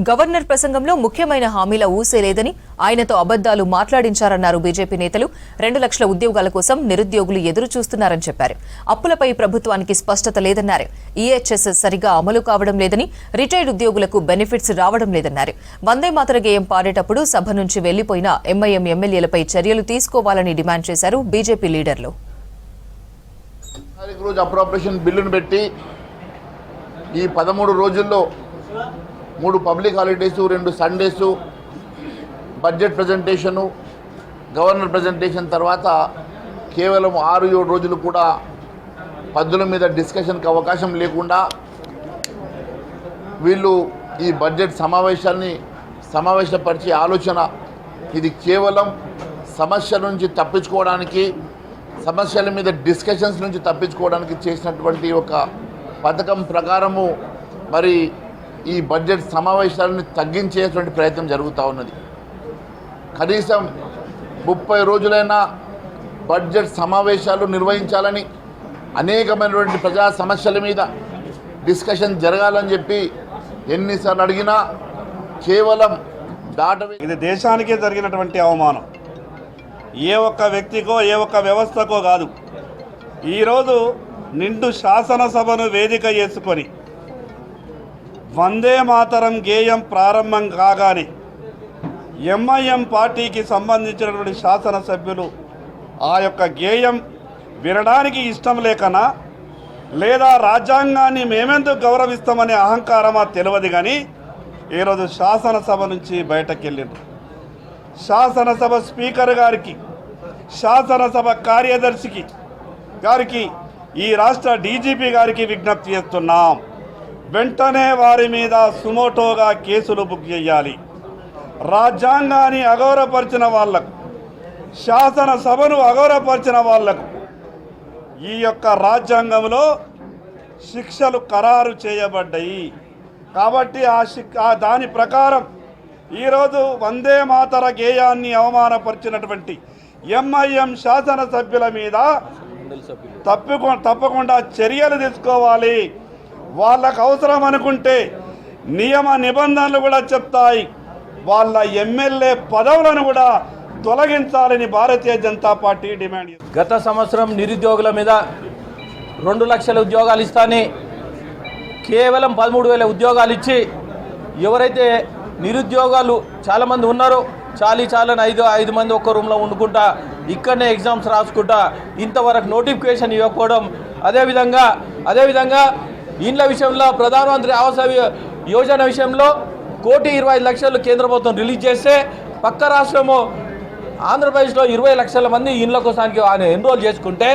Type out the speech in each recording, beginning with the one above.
Governor ప్రసంగంలో ముఖ్యమైన హామీల ఊసే లేదని ఆయనతో అబద్దాలు మాట్లాడించారన్నారు బీజేపీ నేతలు. 2 లక్షల ఉద్యోగాల కోసం నిరుద్యోగులు ఎదురు చూస్తున్నారని చెప్పారు. అప్పులపై ప్రభుత్వానికి స్పష్టత లేదన్నారు. ఈహెచ్ఎస్ సరిగా అమలు కావడం లేదని, రిటైర్డ్ ఉద్యోగులకు బెనిఫిట్స్ రావడం లేదన్నారు. వందే మాతర గేయం పాడేటప్పుడు సభ నుంచి వెళ్లిపోయిన ఎంఐఎం ఎమ్మెల్యేలపై చర్యలు తీసుకోవాలని డిమాండ్ చేశారు బీజేపీ లీడర్లు. అప్రోప్రియేషన్ బిల్లును పెట్టి ఈ 13 రోజుల్లో 3 public holidays, 2 Sundays, budget presentation, governor presentation తర్వాత కేవలం 6-7 రోజులు కూడా పద్దుల మీద డిస్కషన్కి అవకాశం లేకుండా వీళ్ళు ఈ బడ్జెట్ సమావేశపరిచే ఆలోచన ఇది కేవలం సమస్యల నుంచి తప్పించుకోవడానికి, సమస్యల మీద డిస్కషన్స్ నుంచి తప్పించుకోవడానికి చేసినటువంటి ఒక పథకం ప్రకారము మరి ఈ బడ్జెట్ సమావేశాలను తగ్గించేటువంటి ప్రయత్నం జరుగుతూ ఉన్నది. కనీసం 30 రోజులైనా బడ్జెట్ సమావేశాలు నిర్వహించాలని, అనేకమైనటువంటి ప్రజా సమస్యల మీద డిస్కషన్ జరగాలని చెప్పి ఎన్నిసార్లు అడిగినా కేవలం ఇది దేశానికే జరిగినటువంటి అవమానం. ఏ ఒక్క వ్యక్తికో ఏ ఒక్క వ్యవస్థకో కాదు. ఈరోజు నిండు శాసనసభను వేదిక చేసుకొని వందే మాతరం గేయం ప్రారంభం కాగానే ఎంఐఎం పార్టీకి సంబంధించినటువంటి శాసనసభ్యులు ఆ యొక్క గేయం వినడానికి ఇష్టం లేకనా, లేదా రాజ్యాంగాన్ని మేమెందుకు గౌరవిస్తామనే అహంకారమా తెలియదు కానీ ఈరోజు శాసనసభ నుంచి బయటకు వెళ్ళిండ్రు. శాసనసభ స్పీకర్ గారికి, శాసనసభ కార్యదర్శికి గారికి, ఈ రాష్ట్ర డీజీపీ గారికి విజ్ఞప్తి చేస్తున్నాం. వెంటనే వారి మీద సుమోటోగా కేసులు బుక్ చేయాలి. రాజ్యాంగాన్ని అగౌరవపరిచిన వాళ్లకు, శాసనసభను అగౌరవపరిచిన వాళ్లకు ఈ యొక్క రాజ్యాంగంలో శిక్షలు ఖరారు చేయబడ్డాయి. కాబట్టి దాని ప్రకారం ఈరోజు వందే మాతర గేయాన్ని అవమానపరిచినటువంటి ఎంఐఎం శాసనసభ్యుల మీద తప్పకుండా చర్యలు తీసుకోవాలి. వాళ్ళకు అవసరం అనుకుంటే నియమ నిబంధనలు కూడా చెప్తాయి. వాళ్ళ ఎమ్మెల్యే పదవులను కూడా తొలగించాలని భారతీయ జనతా పార్టీ డిమాండ్ చేస్తుంది. గత సంవత్సరం నిరుద్యోగుల మీద 2 లక్షల ఉద్యోగాలు ఇస్తానే కేవలం 13,000 ఉద్యోగాలు ఇచ్చి, ఎవరైతే నిరుద్యోగాలు చాలామంది ఉన్నారో చాలని 5 మంది ఒక్క రూమ్లో వండుకుంటా ఇక్కడనే ఎగ్జామ్స్ రాసుకుంటా ఇంతవరకు నోటిఫికేషన్ ఇవ్వకపోవడం, అదేవిధంగా ఇండ్ల విషయంలో ప్రధానమంత్రి ఆవాస్ యోజన విషయంలో 1,25,00,000 కేంద్ర ప్రభుత్వం రిలీజ్ చేస్తే పక్క రాష్ట్రము ఆంధ్రప్రదేశ్లో 20 లక్షల మంది ఇండ్ల కోసానికి ఎన్రోల్ చేసుకుంటే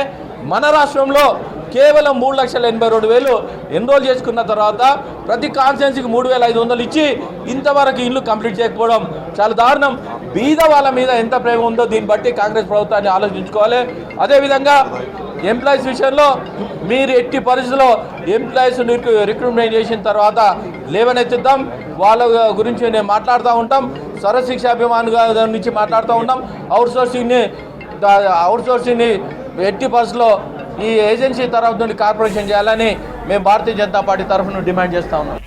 మన రాష్ట్రంలో కేవలం 3,82,000 ఎన్రోల్ చేసుకున్న తర్వాత ప్రతి కాన్స్టిట్యున్సీకి 3,500 ఇచ్చి ఇంతవరకు ఇల్లు కంప్లీట్ చేయకపోవడం చాలా దారుణం. బీద వాళ్ళ మీద ఎంత ప్రేమ ఉందో దీన్ని బట్టి కాంగ్రెస్ ప్రభుత్వాన్ని ఆలోచించుకోవాలి. అదేవిధంగా ఎంప్లాయీస్ విషయంలో మీరు ఎట్టి పరిస్థితుల్లో ఎంప్లాయీస్ రిక్రూట్మెంట్ చేసిన తర్వాత లేవనెత్తుద్దాం. వాళ్ళ గురించి నేను మాట్లాడుతూ ఉంటాం. సర్వశిక్ష అభిమాన్ నుంచి మాట్లాడుతూ ఉంటాం. అవుట్సోర్సింగ్ని ఎట్టి పరిస్థితుల్లో ఈ ఏజెన్సీ తరఫు నుండి కార్పొరేషన్ చేయాలని మేము భారతీయ జనతా పార్టీ తరఫున డిమాండ్ చేస్తూ ఉన్నాం.